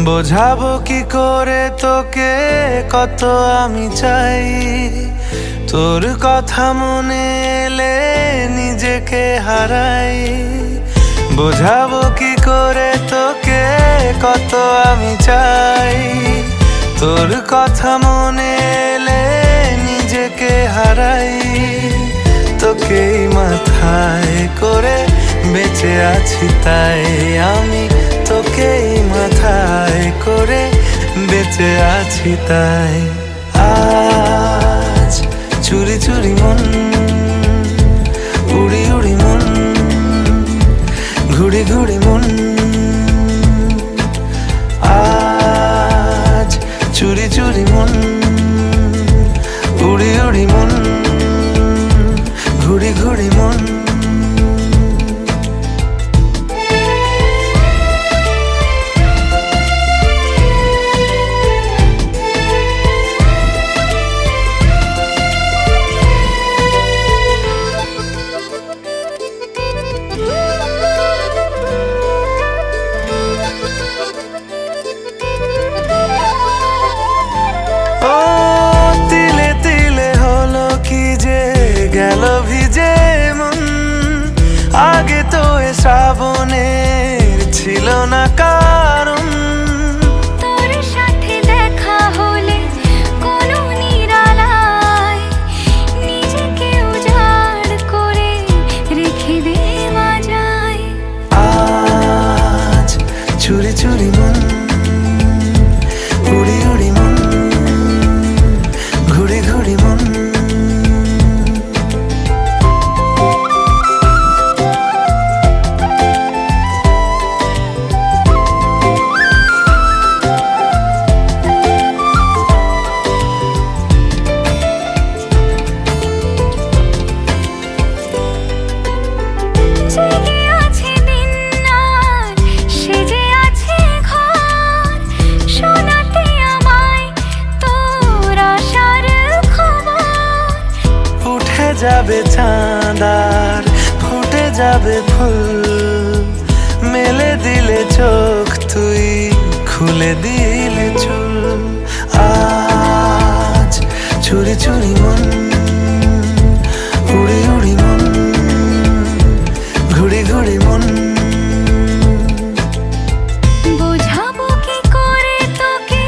বোঝাবো কি করে তোকে কত আমি চাই, তোর কথা মনে এলে নিজেকে হারাই। বোঝাবো কি করে তোকে কত আমি চাই, তোর কথা মনে এলে নিজেকে হারাই। তোকেই মাথায় করে বেঁচে আছি তাই আমি, তোকেই মাথায় করে বেঁচে আছি তাই। আজ চুরি চুরি মন, উড়ি উড়ি মন, ঘুড়ি ঘুড়ি মন। আজ চুরি চুরি মন, উড়ি উড়ি মন, ঘুড়ি ঘুড়ি মন। গেল ভিজে মন, আগে তো এ শ্রাবণের ছিল না কারণ। তোর সাথে দেখা হলে কোনো নিরালায় নিজেকে উজাড় করে রেখে দে মাঝায়। আজ চুরি চুরি মন, উড়ি উড়ি মন, ঘুড়ি ঘুড়ি মন। যাবে চাঁদার ফুটে যাবে ফুল, মেলে দিলে চোখ তুই খুলে দিলে চুল। আজ চুরি চুরি মন, উড়ি উড়ি মন, ঘুড়ি ঘুড়ি মন। বোঝাবো কি করে তোকে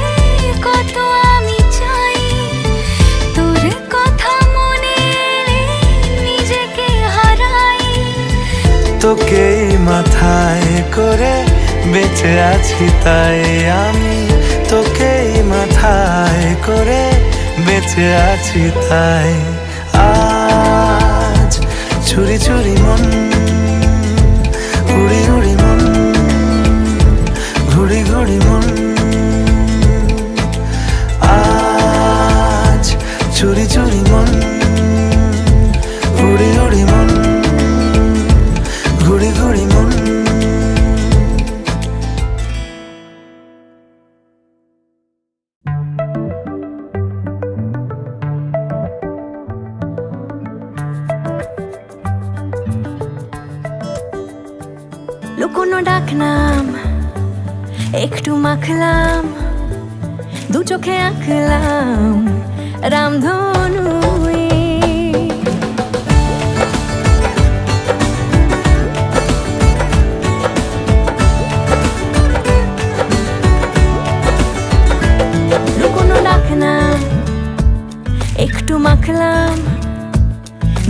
কত আমি চাই, তোর কথা মনে এলে নিজেকে হারাই। তোকেই মাথায় করে বেঁচে আছি তাই আমি, তোকেই মাথায় করে বেঁচে আছি তাই। আজ চুরি চুরি মন, উড়ি উড়ি মন, ঘুড়ি ঘুড়ি মন। আজ চুরি চুরি মন, উড়ি উড়ি মন, ঘুড়ি ঘুড়ি মন। লুকোনো ডাকনাম একটু মাখলাম, দু চোখে আঁকলাম রামধনু। লুকোনো ডাকনাম একটু মাখলাম,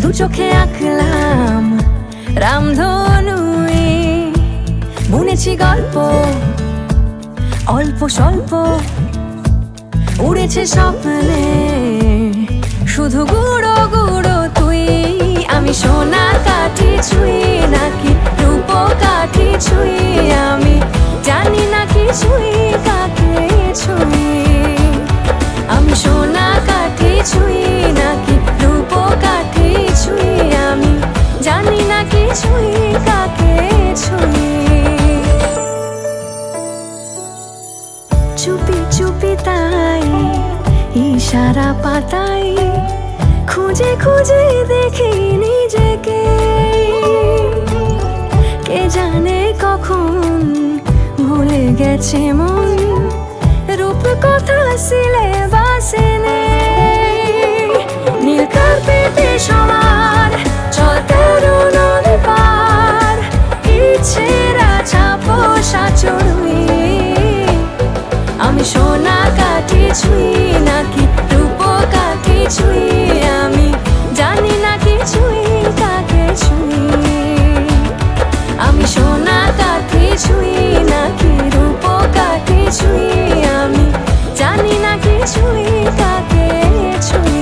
দু চোখে আঁকলাম রামধনু। বুনেছি গল্প অল্প স্বল্প, উড়েছে স্বপ্নে শুধু গুঁড়ো গুঁড়ো তুই। আমি সোনা কাঠি ছুঁই নাকি রূপ কাঠি ছুঁই, আমি জানি না কিছুই কাকে ছুঁই। আমি সোনা কাঠি ছুঁই নাকি রূপ কাঠি ছুঁই, আমি জানি না কিছুই কাকে ছুঁই। চুপি চুপি তাই ইশারা পাতাই, খুঁজে খুঁজে দেখি নিজেকে। কে জানে কখন ভুলে গেছে মন। সিলেবাসে নেই। নীল কার্পেটে সবার চল 13 নদী পার, ইচ্ছেরা ছাপো সাচড়ুই। আমি সোনা কাঠি ছুঁই নাকি রূপ কাঠি ছুঁই, আমি জানি না কিছুই কাকে ছুঁই। আমি সোনা কাঠি ছুঁই নাকি রূপ কাঠি ছুঁই, আমি জানি না কিছুই কাকে ছুঁই।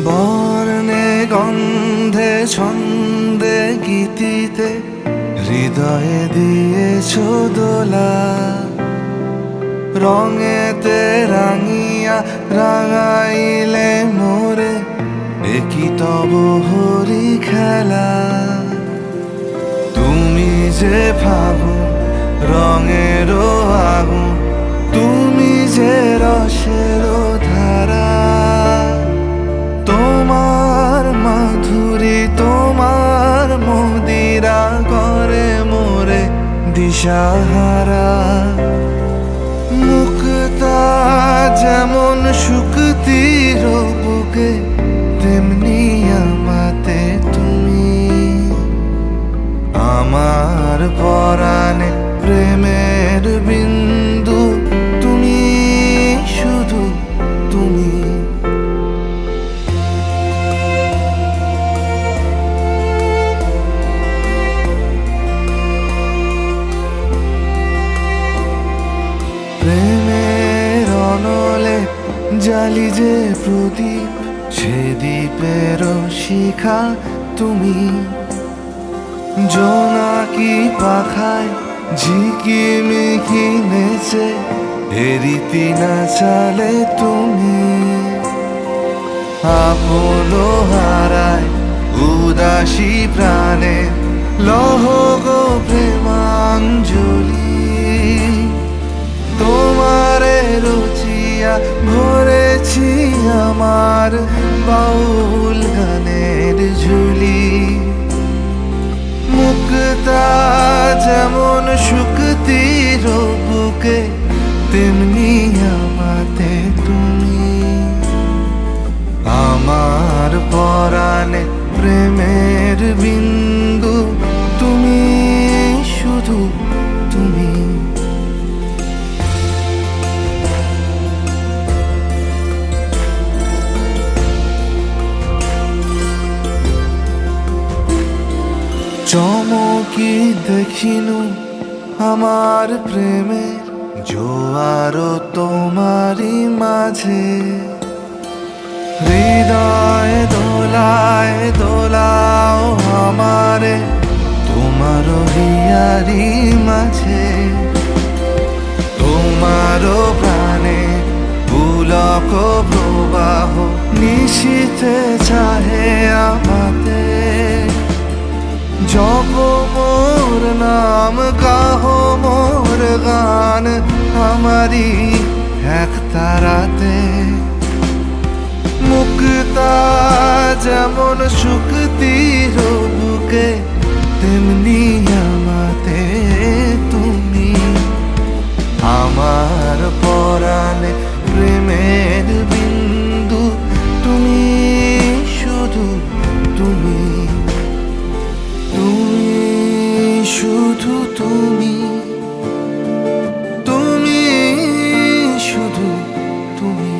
বর্ণে গন্ধে ছন্দে গীতিতে হৃদয়ে দিয়েছ দোলা, রঙেতে রাঙিয়া রাঙাইলে মোরে একই তব হরি খেলা। তুমি যে ফাগুন রঙেরও আগুন, তুমি যে রসেরও ধারা, তোমার মাধুরী তোমার মদিরা করে মোরে দিশাহারা। মুক্তা যেমন শুকতির বুকে, তেমনি আমাতে তুমি। আমার পরাণে প্রেমের বিন্দু, তুমি শুধু তুমি। প্রেমের অনলে জালি যে প্রদীপ, সে দ্বীপের শিখা তুমি। জোনাকি পাখায় ঝিকিমিকি নেচে এরিতি না চালে তুমি। আপন হারায় উদাসী প্রাণে লহ গো প্রেমাঞ্জলি। তোমারে রচিয়া ভরেছি আমার বাউল গানের ঝুলি। মুক্তা যেমন শুকতির বুকে, তেমনি আমাতে তুমি। আমার পরাণে প্রেমের বিন্দু, তুমি শুধু তুমি। চমকি দেখিনু আমার প্রেমের জোয়ার তোমারই মাঝে। হৃদয় দোলায় দোলাও আমারে তোমার হিয়ারি মাঝে। তোমার প্রাণে পুলক প্রবাহ নিশীথে চাহে আমাতে। জপ মোর নাম গাহ মোর গান আমারি এক তারাতে। মুক্তা যেমন শুকতির বুকে, তেমনি আমাতে তুমি। আমার পরাণে প্রেমের বিন্দু, তুমি শুধু তুমি। তুমি শুধু তুমি, তুমি শুধু তুমি।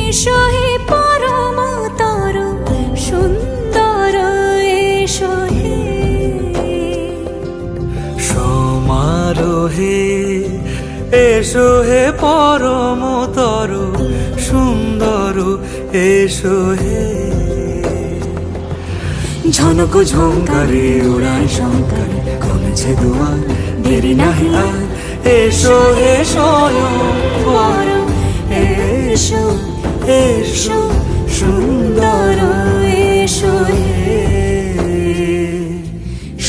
এসো হে পরমতর সুন্দর এসো হে সমারোহে এসো হে পরমতর সুন্দর এসো হে ঝনক ঝঙ্কারে উড়ায় শঙ্কারে কমেছে দুয়ার দেরি নাহি আর এসো হে স্বয়ং বর এসো এসো সুন্দর এসো হে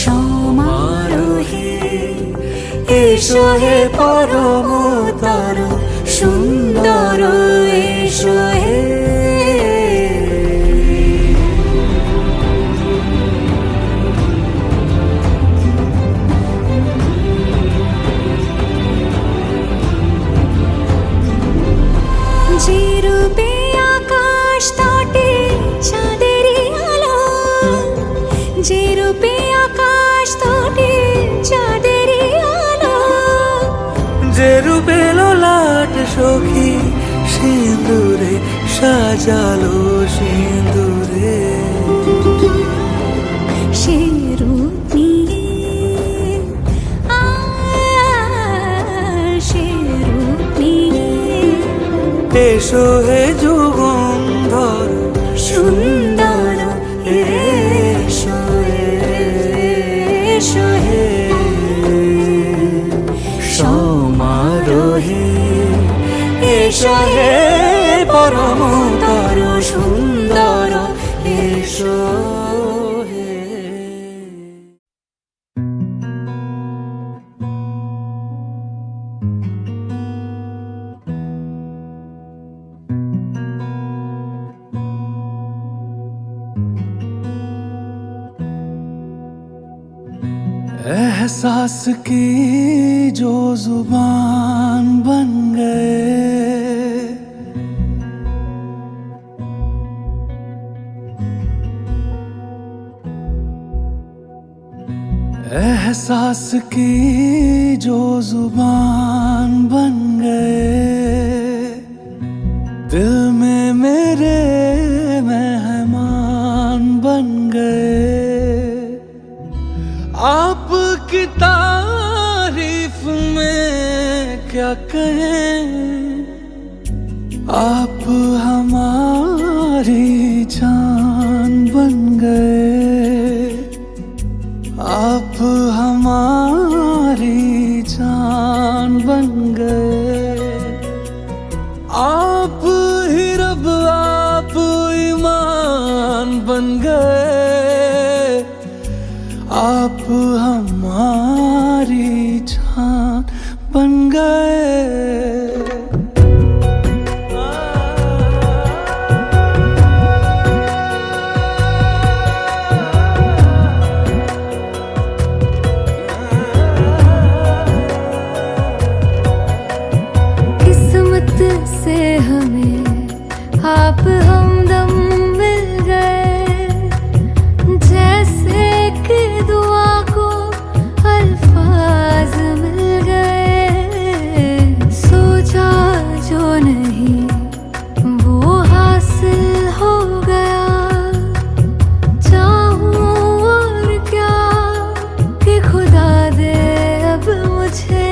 সমারোহে এসো হে পরমতর সুন্দর এসো হে যে রূপে আকাশ তটে চাঁদেরই আলো যে রূপে আকাশ তটে চাঁদেরই আলো যে রূপে লোলাট সখী সিঁদুরে সাজালো সিঁদুরে সে রূপ নিয়ে সে রূপ নিয়ে এসো হে যুগন্ধর সুন্দর এসো এসো হে সমারোহে এসো হে পরমতর সুন্দর এসো হে एहसास की जो जुबान बन गए एहसास की जो जुबान बन गए दिल में मेरे मेहमान बन गए आपकी तारीफ में क्या कहें आप हमारी जान बन गए आप हमारी जान बन गए आप ही रब आप ईमान बन गए आप हमारी जान बन गए किस्मत से हमें आप हमदम मिल गए जैसे कि दुआ को अल्फाज मिल गए सोचा जो नहीं वो हासिल हो गया चाहूं और क्या कि खुदा दे अब मुझे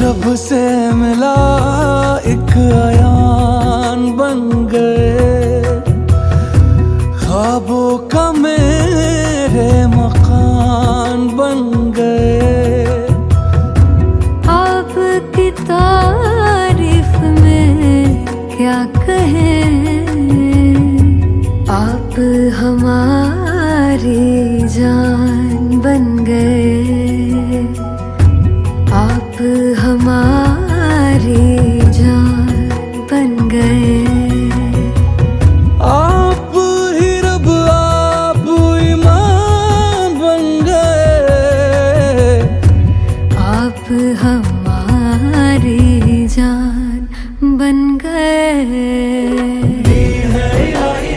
रब से मिला एक अयान बन गए ख्वाबों का मेरे मकान बन गए आपकी तारीफ में क्या कहें आप हमारी जान बन गए आप हमारी जान बन गए आप ही रब आप ईमान बन गए आप हमारी जान बन गए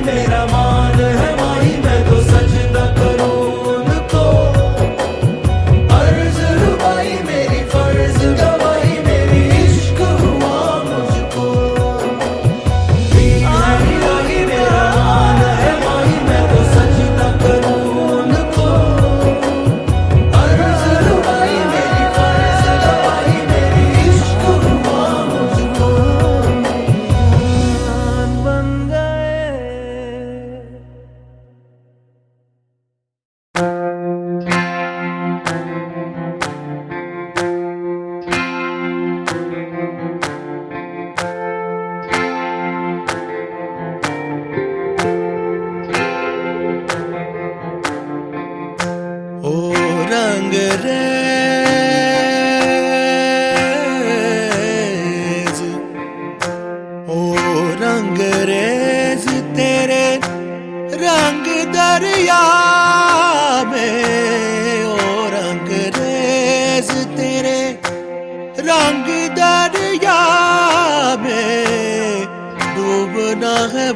मेरा मान है माही मैं तो सजदा करूं उनको अर्ज रुबाई मेरी फर्ज गवाही मेरी इश्क हुआ मुझको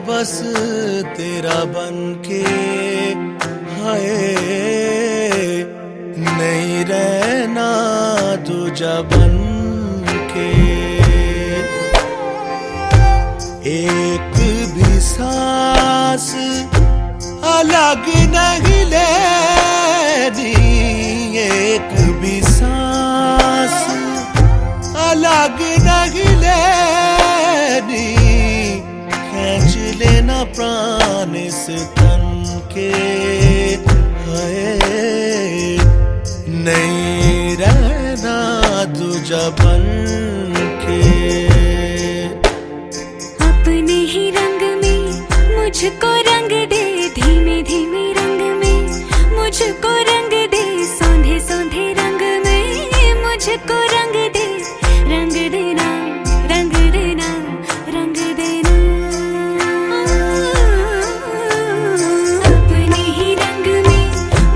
बस तेरा बन के, हाय नहीं रहना दूजा बन के। एक भी सांस अलग नहीं लेनी, एक भी सांस अलग नहीं लेनी। खींच लेना प्राण इस तन के, हाय नहीं रहना दूजा बन के। अपने ही रंग में मुझको रंग दे, धीमे धीमे रंग में मुझको रंग दे, सौंधे सौंधे रंग में मुझको रंग दे, रंग देना रंग देना रंग देना। अपने ही रंग में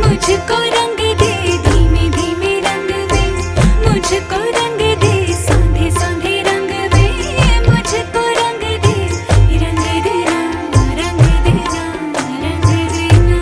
मुझको रंग दे, धीमे धीमे रंग में मुझको रंग दे, सौंधे सौंधे रंग में मुझको रंग दे, रंग देना रंग देना रंग देना।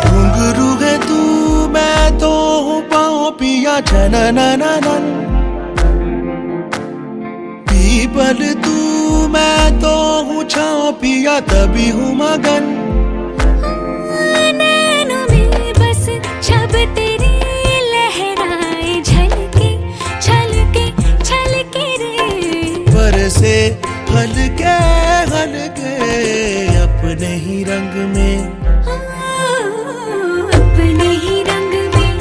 घुंघरू है तू मैं तो हूँ पाँव पिया जननननन। पीपल तू मैं तो हूँ छाँव पिया तभी हूँ मगन। नैनों में बस छब तेरी लहराए, झलके छलके छलके रे। बरसे हल्के हल्के अपने ही रंग में, अपने ही रंग में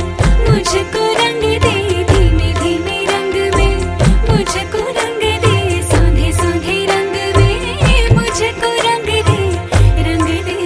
मुझको रंग दे, धीमे धीमे रंग में मुझको रंग दे, सौंधे सौंधे रंग में मुझको रंग दे, रंग दे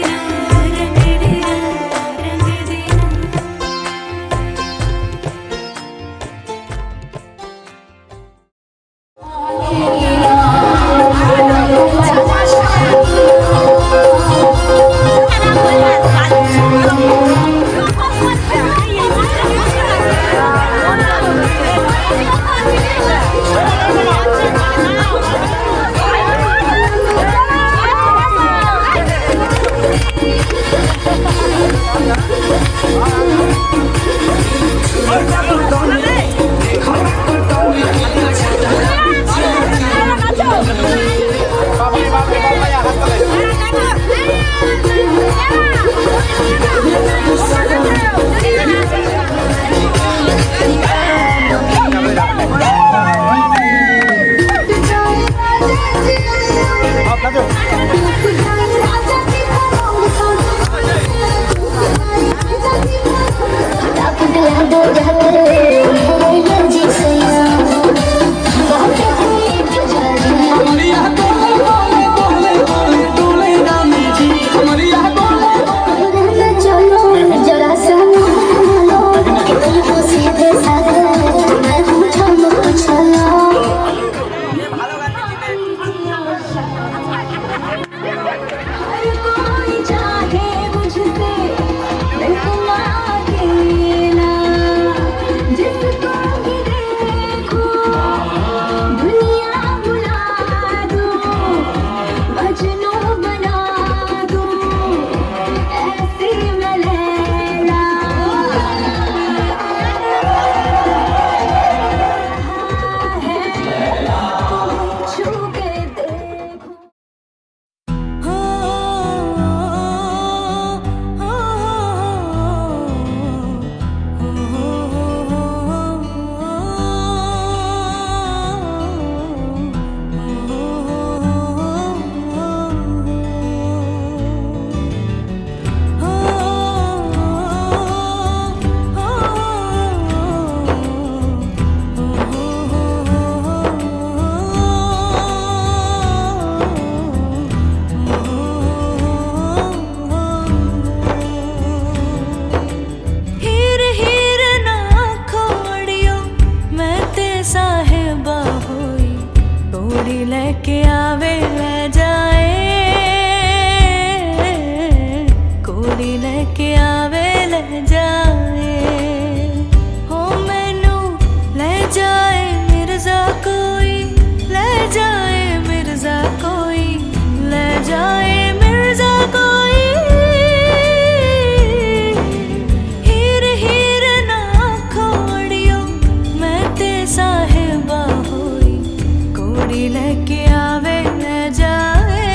लेके आवे ले जाए,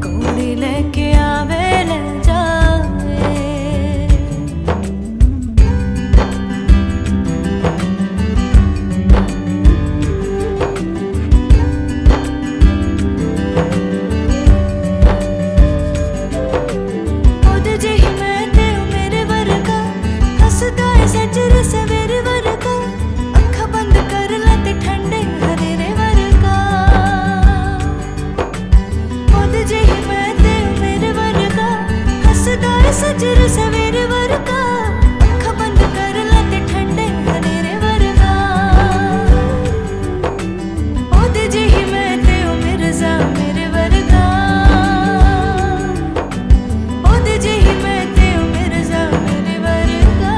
कोड़ी लेके आवे ले जाए। ओदे जेही मैं ते मेरे वर्गा हसदा है सजर सवेरे वर्गा, अखा बंद कर ला ते ठंडे हरेरे वर्गा। ओदे जेही मैं ते मेरे वर्गा हसदा है सजर सवेरे वर्गा, अखा बंद कर ला ते ठंडे हरेरे वर्गा। ओदे जेही मैं ते मिर्जा मेरे वर्गा, ओदे जेही मैं ते मिर्जा मेरे वर्गा।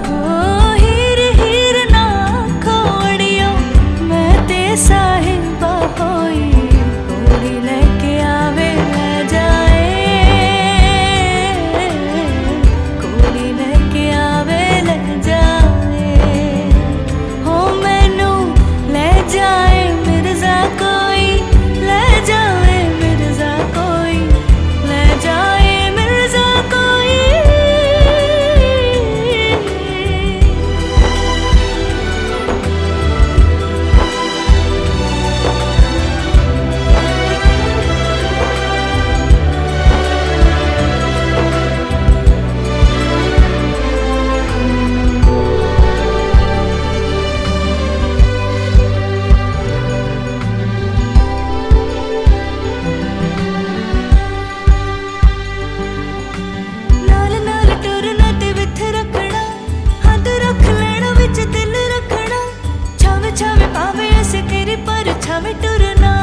ओ हीर हीर ना खोड़ियो मैं ते साहिबा होई, कोड़ी लेके आवे ले जाए, कोड़ी लेके आवे ले जाए। हो मैनू ले जाए मिर्जा कोई, ले जाए मिर्जा कोई, ले जाए मिर्जा कोई। नाल नाल टुरना ते विथ रखना, हद रख लेना विच दिल रखना, छावे छावे पावे ऐसे तेरी पर छावे टुरना।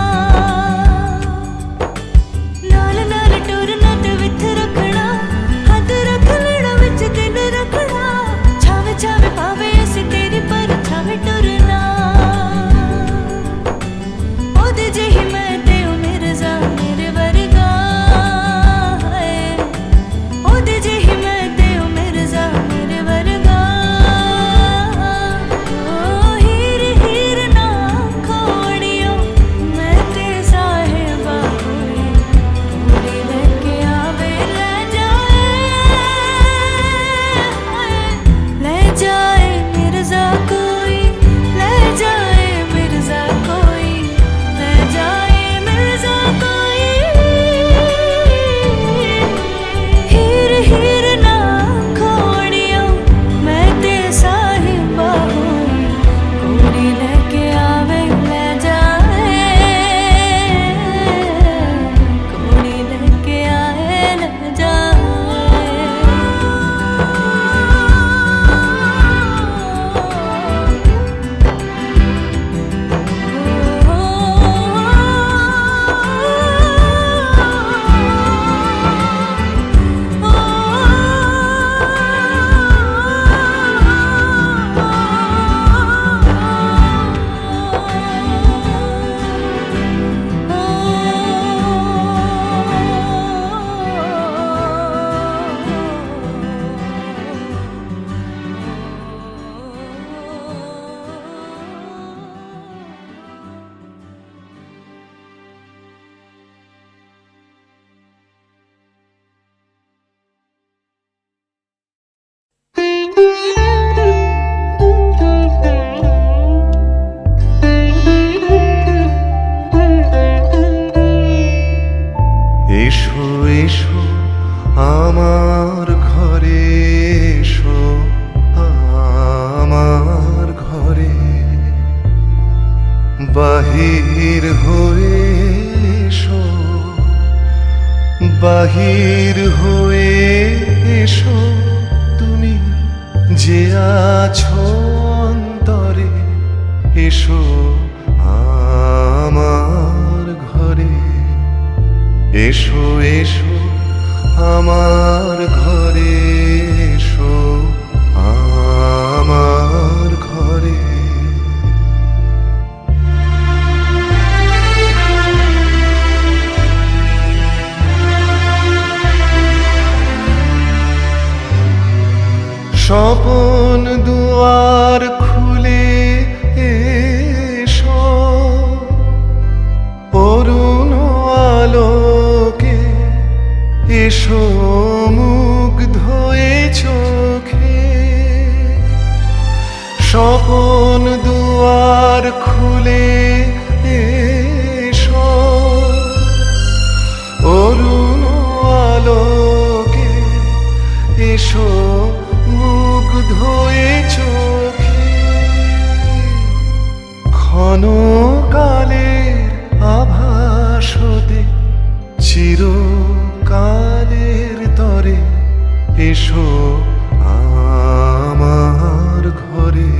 नाल नाल टुरना ते विथ रखना, हद रख लेना विच दिल रखना, छावे छावे पावे ऐसे तेरी पर छावे टुरना। ओदे जेही मैं ते मिर्जा मेरे वर्गा है, ओदे जेही मैं ते मिर्जा मेरे वर्गा। ओ हीर हीर ना खोड़ियो मैं ते साहिबा होई, कोड़ी लेके आवे ले जाए, ले जाए मिर्जा कोई, ले जाए मिर्जा कोई, ले जाए मिर्जा कोई। हीर हीर ना खोड़ियो मैं ते साहिबा होई, कोड़ी लेके आवे ले जाए, कोड़ी लेके आए ले जाए। এসো এসো আমার ঘরে, এসো আমার ঘরে, বাহির হয়ে এসো, বাহির হয়ে এসো তুমি যে আছো অন্তরে, এসো আমার ঘরে। এসো এসো আমার ঘরে, এসো আমার ঘরে। স্বপন দুয়ার খুলে স্বপন দুয়ার খুলে এসো, অরুণ আলোকে এসো, মুগ্ধ এ চোখে ক্ষণকালের আভাস হতে চিরকালের তরে এসো আমার ঘরে,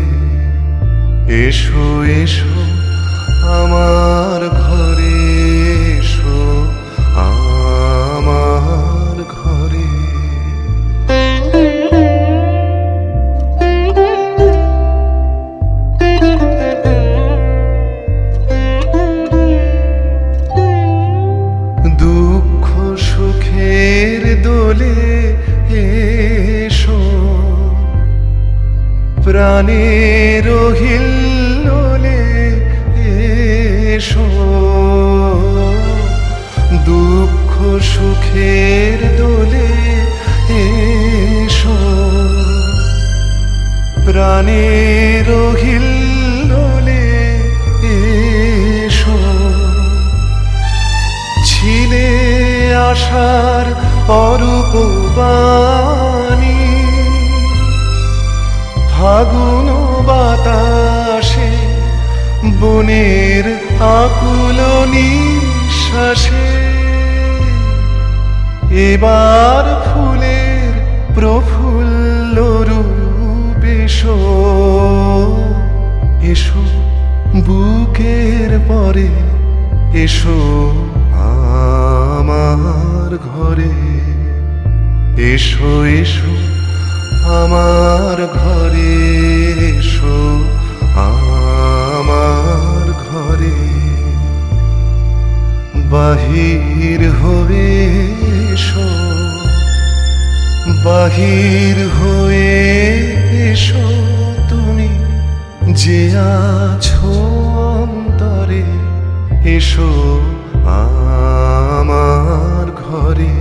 এসো এসো আমার ঘরে, এসো আমার ঘরে। দুঃখ সুখের দোলে এসো, প্রাণের হিল্লোলে এসো, দুঃখ সুখের দোলে এসো, প্রাণের হিল্লোলে এসো। ছিলে আশার অরূপ বাণী, ফাগুন বাতাসে বনের আকুল নিঃশ্বাসে এবার ফুলের প্রফুল্ল রূপ এসো, এসো বুকের পরে, এসো আমার ঘরে, এসো এসো আমার ঘরে, এসো আমার ঘরে। বাহির হয়ে এসো, বাহির হয়ে এসো তুমি যে আছো অন্তরে, এসো আমার ঘরে,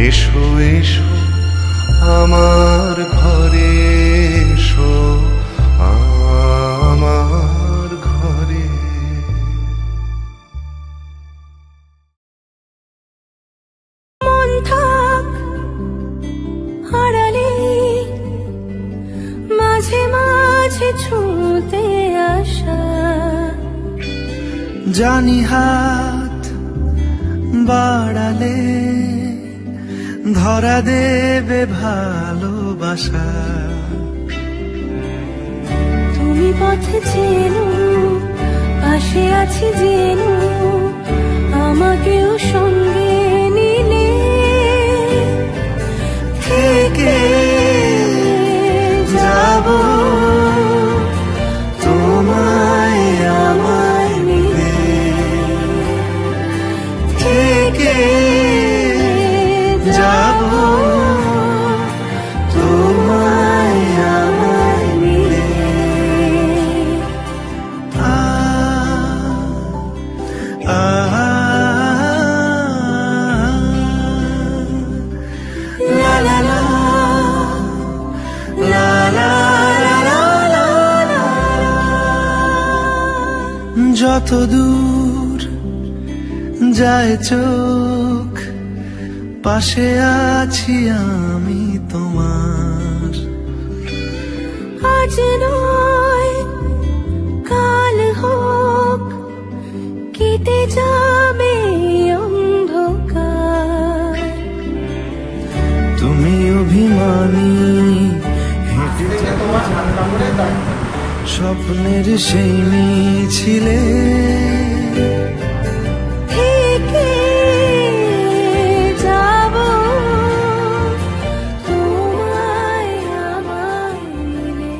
এসো এসো আমার ঘরে, এসো আমার ঘরে। মন থাক আড়ালে, মাঝে মাঝে ছুঁতে আসা, জানি হাত বাড়ালে ধরা দেবে ভালোবাসা। তুমি পথ চেনো, পাশে আছি জেনো, আমাকেও সঙ্গে নিলে থেকে যাব তোমায় আমায় মিলে, থেকে যাব তোমায় আমায় মিলে। লা লা লা লা লা লা লা লা। যত দূর যায় চোখ, পাশে আছি আমি তোমার। আজ নয় কাল হোক, কেটে যাবে অন্ধকার। তুমি অভিমানী হেঁটে স্বপ্নের সেই মিছিলে, থেকে যাব তোমায় আমায় মিলে।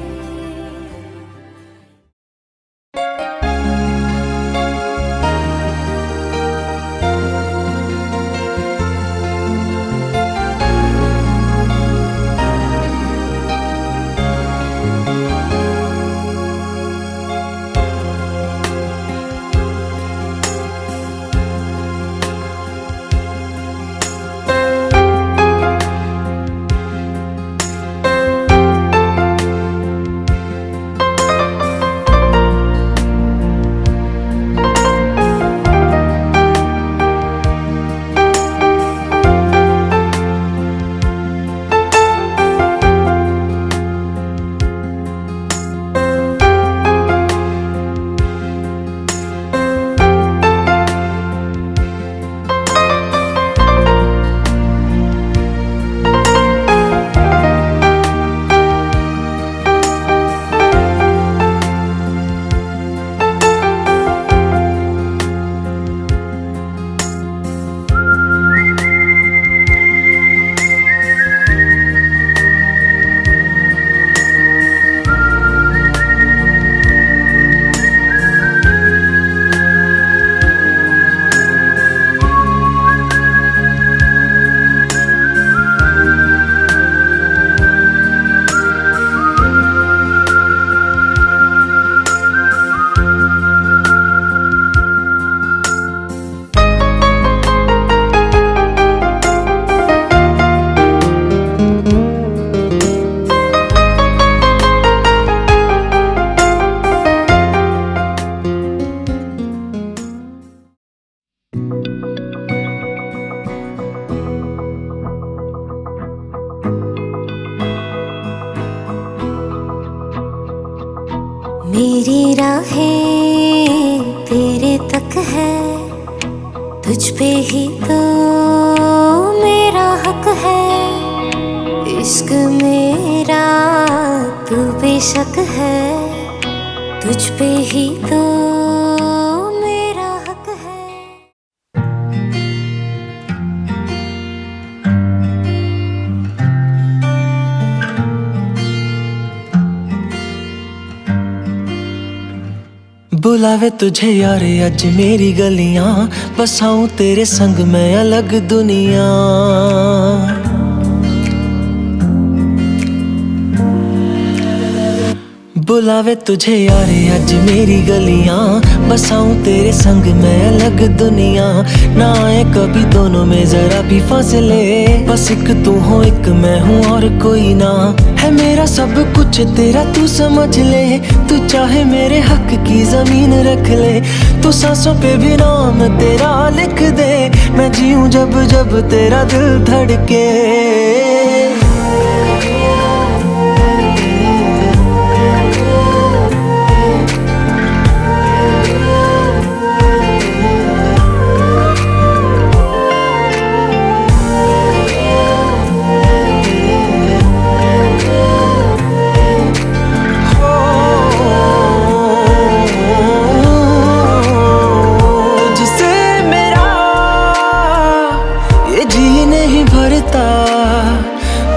मेरी राहें तेरे तक है, तुझ पे ही तो मेरा हक है। इश्क मेरा तू बेशक है, तुझ पे ही तो मेरा हक है। बुलावे तुझे यार अज मेरी गलियां, बसाऊं तेरे संग मैं अलग दुनिया। बुलावे तुझे यार अज मेरी गलियां, बसाऊं तेरे संग मैं अलग दुनिया। ना आए कभी दोनों में जरा भी फासले, बस एक तू हो एक मैं हूँ और कोई ना। है मेरा सब कुछ तेरा तू समझ ले, तू चाहे मेरे हक की जमीन रख ले। तू सांसों पे भी नाम तेरा लिख दे, मैं जीऊं जब जब तेरा दिल धड़के।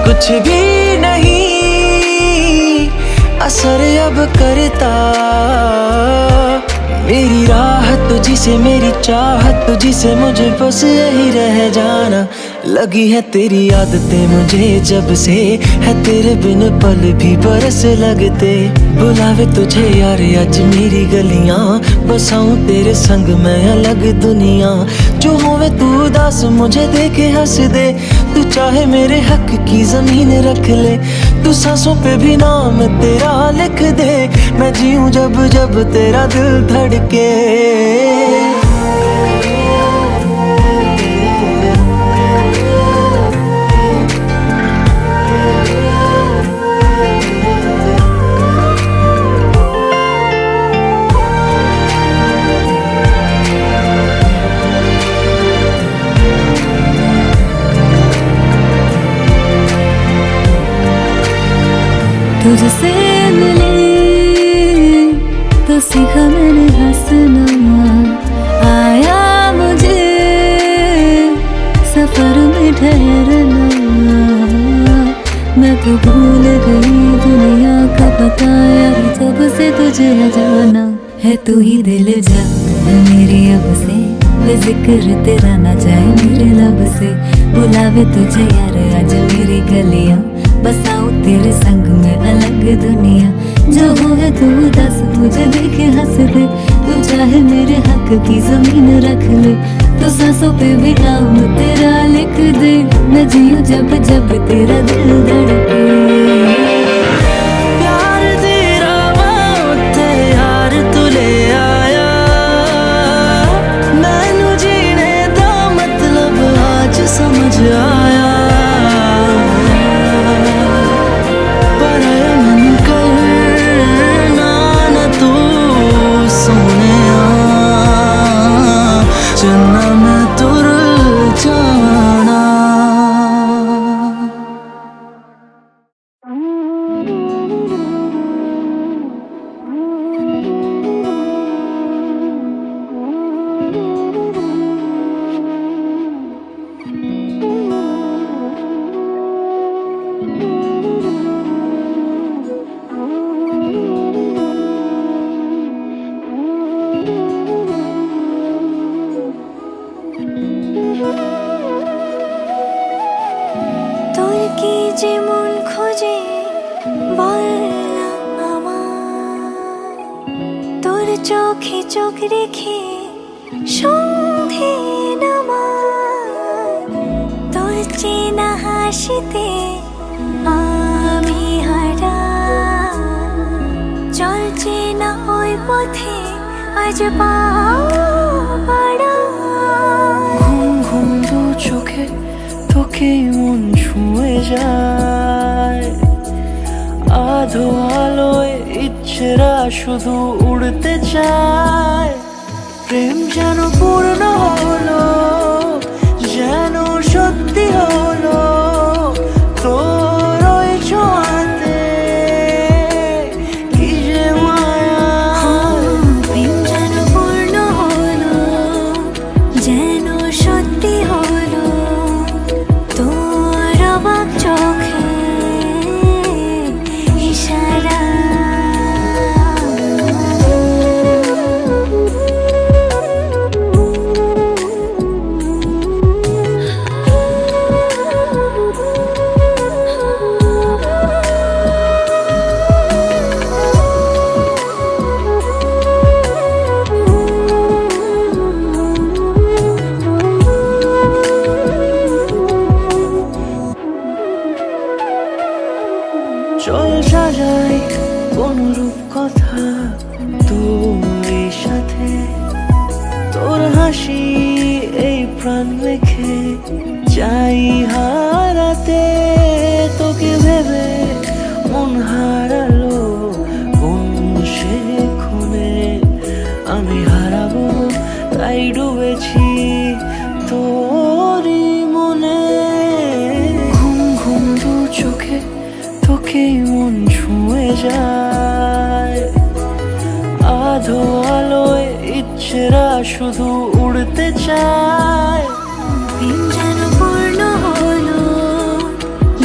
कुछ भी नहीं असर अब करता, मेरी राह तुझी से मेरी चाहत तुझी से, मुझे बस यही रह जाना। लगी है तेरी आदतें मुझे जब से, है तेरे बिन पल भी बरस लगते। बुलावे तुझे यार आज मेरी गलियां, बसाऊं तेरे संग मैं अलग दुनिया। जो होवे तू उदास मुझे देखे हंस दे, तू चाहे मेरे हक की जमीन रख ले। तू सांसों पे भी नाम तेरा लिख दे, मैं जीऊं जब जब तेरा दिल धड़के। तुझसे मिले तो सीखा मैंने हंसना, आया मुझे सफर में ठहरना। मैं तो भूल गई दुनिया का पता यार, जब से तुझे जाना है। तू ही दिल जा मेरी अब से, जिक्र तेरा ना जाए मेरे लब से। बुलावे तुझे यार आज मेरी गलियां, बसाऊं तेरे संग में अलग दुनिया। जो होवे तू दस मुझे देखे हंस दे, तू चाहे मेरे हक की जमीन रख ले। तो सांसों पे भी नाम तेरा लिख दे, मैं जीऊं जब जब तेरा दिल धड़के। समझ आया पर मन करना न तू सोने, चन्ना मैं तुर जाना। যেমন খোঁজে বললাম আমার, তোর চোখে চোখ রেখে সন্ধে নামার। তোর চেনা হাসিতে আমি হারা, চলছে না ওই পথে আজ পা বাড়া। ঘুম ঘুম দু চোখে তোকে মন ছুঁয়ে যায়, আধো আলোয় ইচ্ছেরা শুধু উড়তে চায়। প্রেম যেন পূর্ণ হলো, যেন সত্যি হলো তোর ওই ছোঁয়াতে, কি যে মায়া। প্রেম যেন পূর্ণ হলো, যেন সত্যি হলো তোর অবাক চোখে ইশারা। চল সাজাই কোন রূপ কথা তোর সাথে, তোর হাসি এই প্রাণ রেখে চাই হারাতে। তোকে ভেবে মন হারালো কোন সে খুনে, আমি হারাবো তাই ডুবেছি তোরই মনে। ঘুম ঘুম দু চোখে তোকেই মন ছুঁয়ে যায়, আধো আলোয় ইচ্ছেরা শুধু উড়তে চায়। প্রেম যেন পূর্ণ হলো,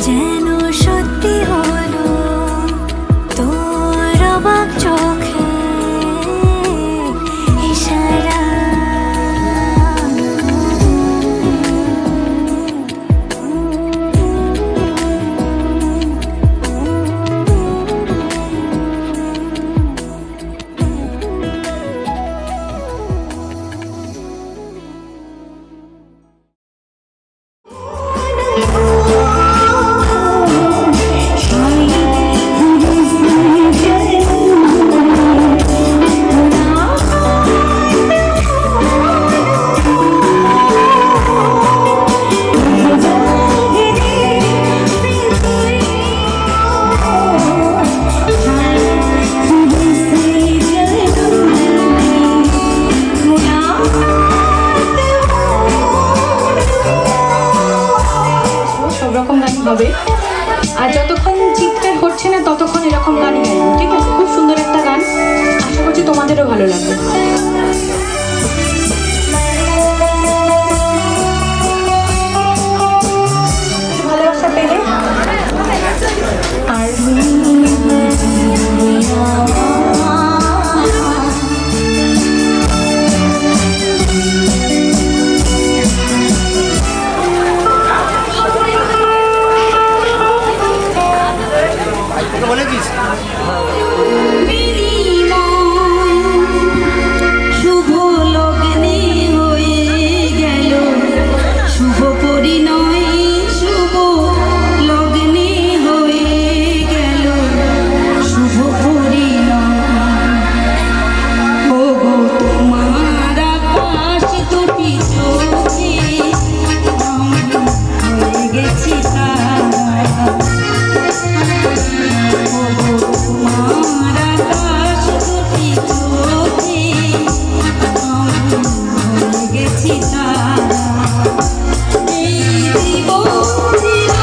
যেন সত্যি হলো তোর অবাক চোখে ইশারা। সব রকম গান হবে, আর যতক্ষণ চিৎকার হচ্ছে না ততক্ষণ এরকম গানই গাইবো, ঠিক আছে? খুব সুন্দর একটা গান, আশা করছি তোমাদেরও ভালো লাগবে। ভালোবাসা পেলে আর বলে দিস শুভ লগ্নে হয়ে গেল, শুভ পরিণয় শুভ লগ্নে হয়ে গেল, শুভ পরিণয়। ওগো তোমার আকাশ দুটি চোখে হয়ে গেছি তারা। ওগো তোমার আকাশ দুটি চোখে হয়ে গেছি তারা। এই জীবন ছিল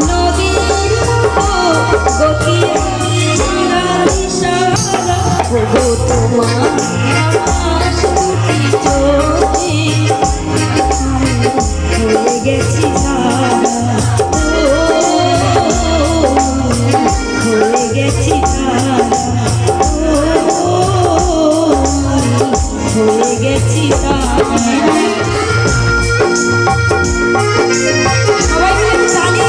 নদীর মতো গতি ইশারা। ওগো তোমার আকাশ দুটি চোখে হয়ে গেছি তারা। হয়ে গেছি তারা, হয়ে গেছি তারা। সবাই মিলে জানি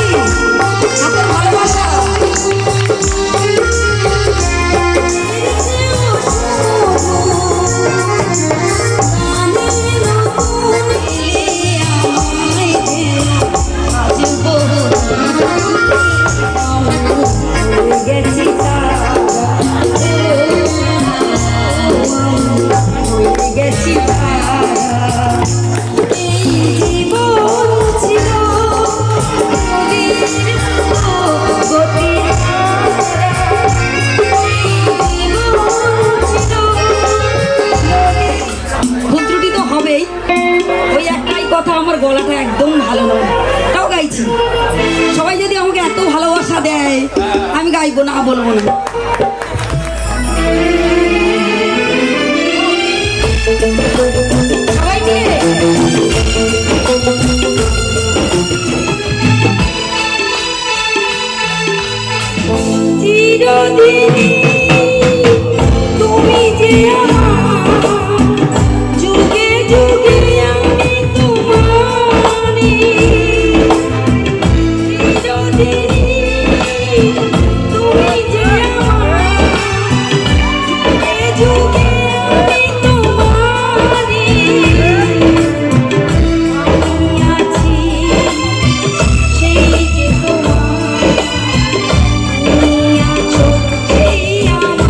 আপনার ভালোবাসা। গেছি তারা, হয়ে গেছি তারা। গাইবো না বলবো না। সবাই মিলে চিরদিনই তুমি যে আমার, যুগে যুগে আমি তোমারই। চিরদিনই তুমি যে আমার, যুগে যুগে আমি তোমারই। আমি আছি সেই যে তোমার, তুমি আছো সেই আমার।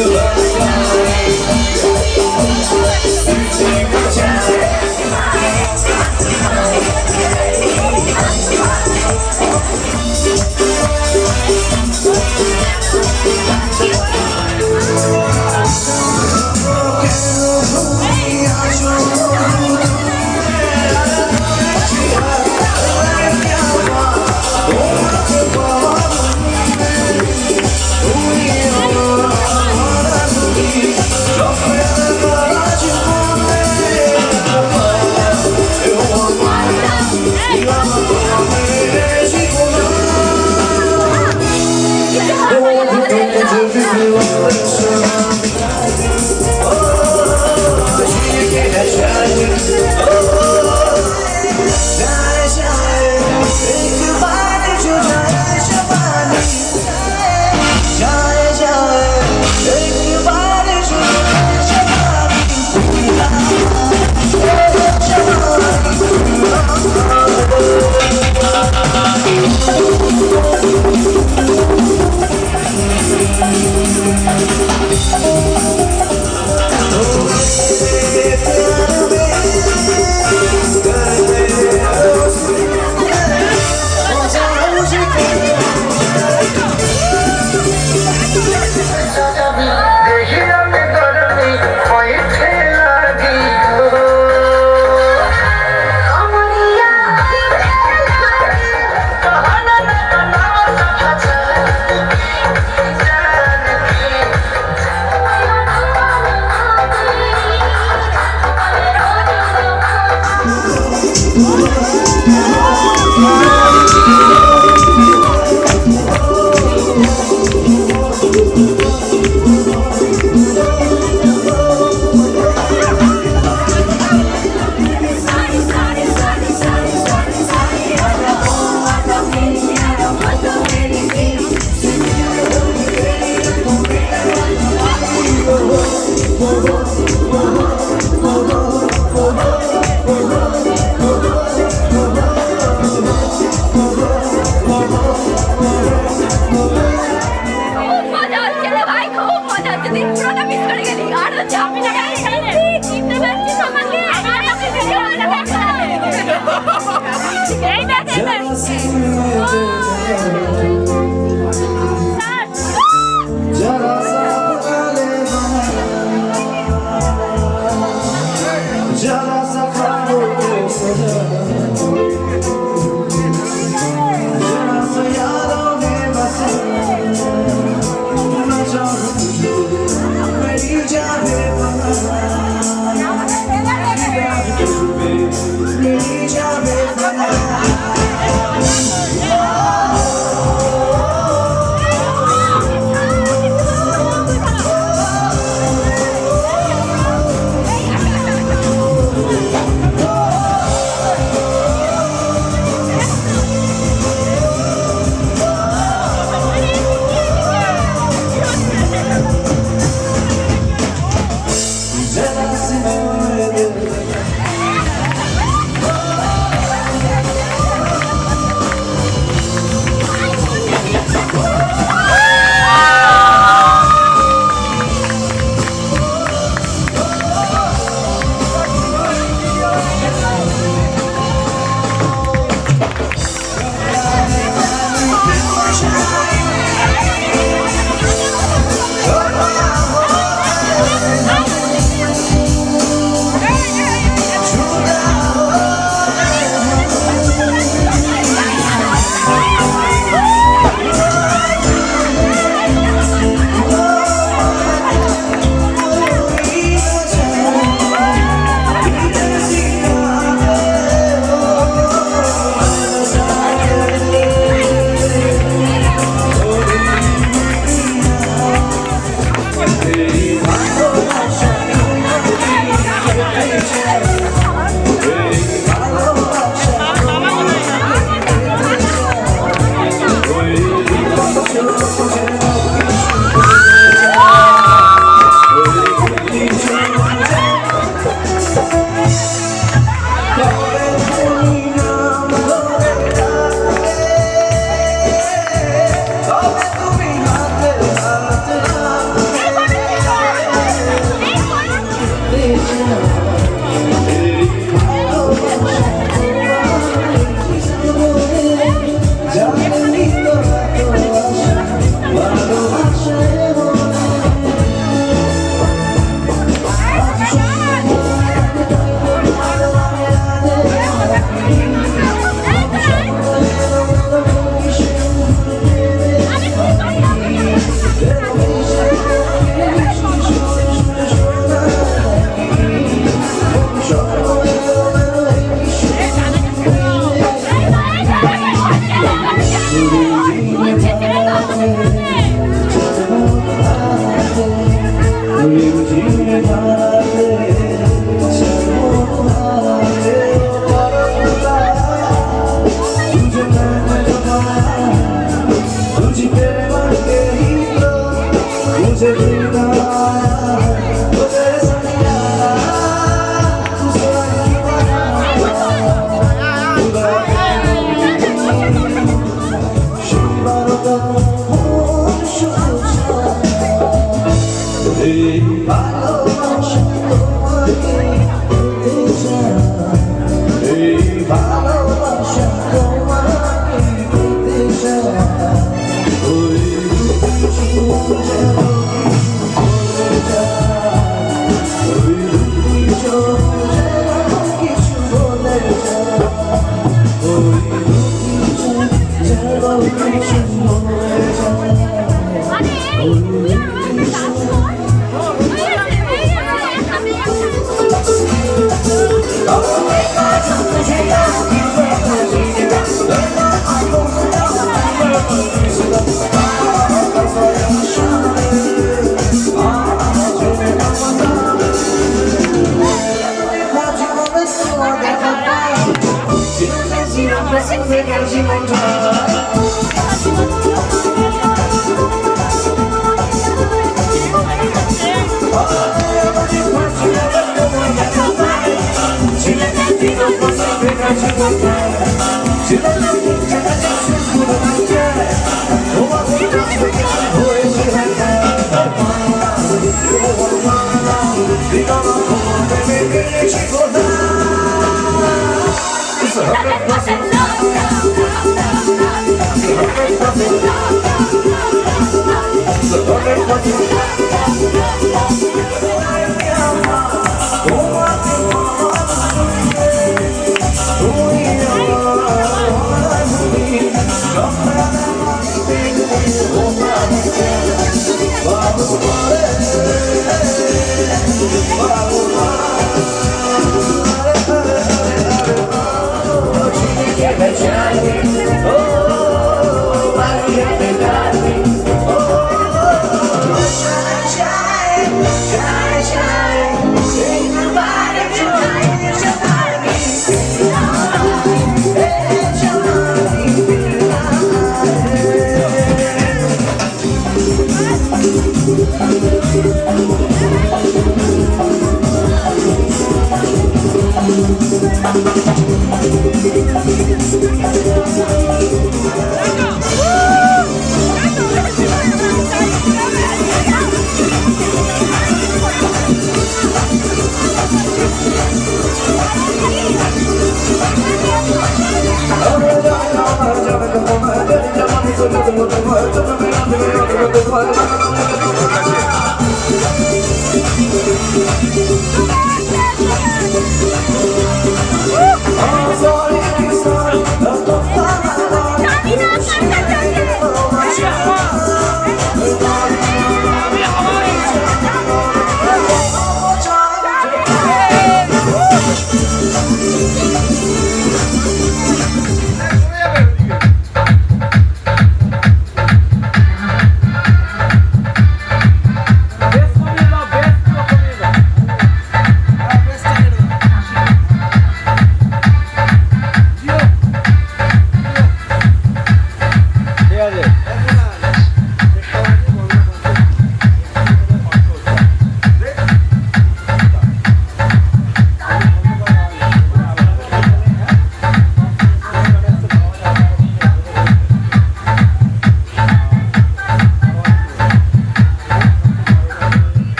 Love পুরোটা মিস করে গেলি আর আমি না কিনতে পারছিস আমাকে আর আমি ভিডিও করে এই দেখ এই দেখ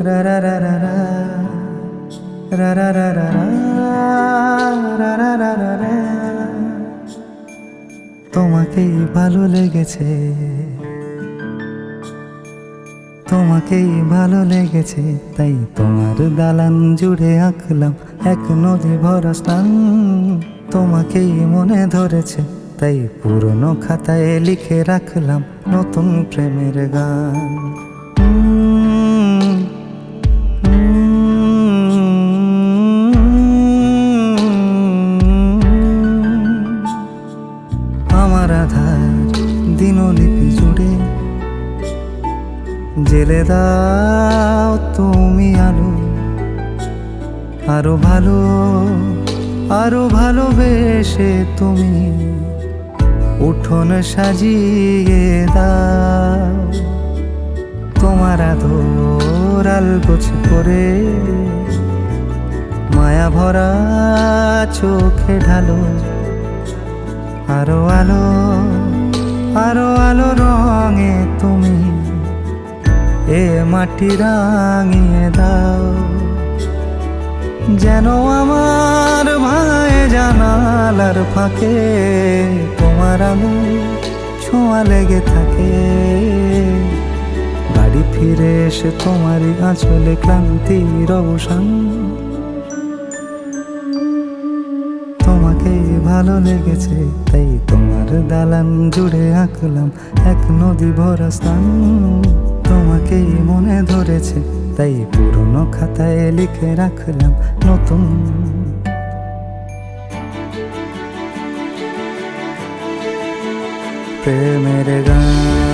রা রা রা রা রা রা রা রা রা রা রা রা রা রা। তোমাকেই ভালো লেগেছে, তোমাকেই ভালো লেগেছে, তাই তোমার দালান জুড়ে আঁকলাম এক নদী ভরা স্থান। তোমাকেই মনে ধরেছে, তাই পুরনো খাতায় লিখে রাখলাম নতুন প্রেমের গান। আমার আধার দিনলিপি জুড়ে জেলে দাও তুমি আলো, আরো ভালো আরো ভালোবেসে তুমি উঠোন সাজিয়ে দাও। তোমার আদর আলগোছ করে মায়া ভরা চোখে ঢালো, আরো আলো আরো আলো রঙে তুমি এ মাটি রাঙিয়ে দাও। যেন আমার ভাঙায় জানালার ফাঁকে তোমার আলো ছোঁয়া লেগে থাকে। বাড়ি ফিরে এসে তোমারই আঁচলে ক্লান্তির অবসান। তোমাকেই ভালো লেগেছে, তাই তোমার দালান জুড়ে আঁকলাম এক নদী ভরা স্থান। তোমাকেই মনে ধরেছে, তাই পুরনো খাতায় লিখে রাখলাম নতুন প্রেমের গান।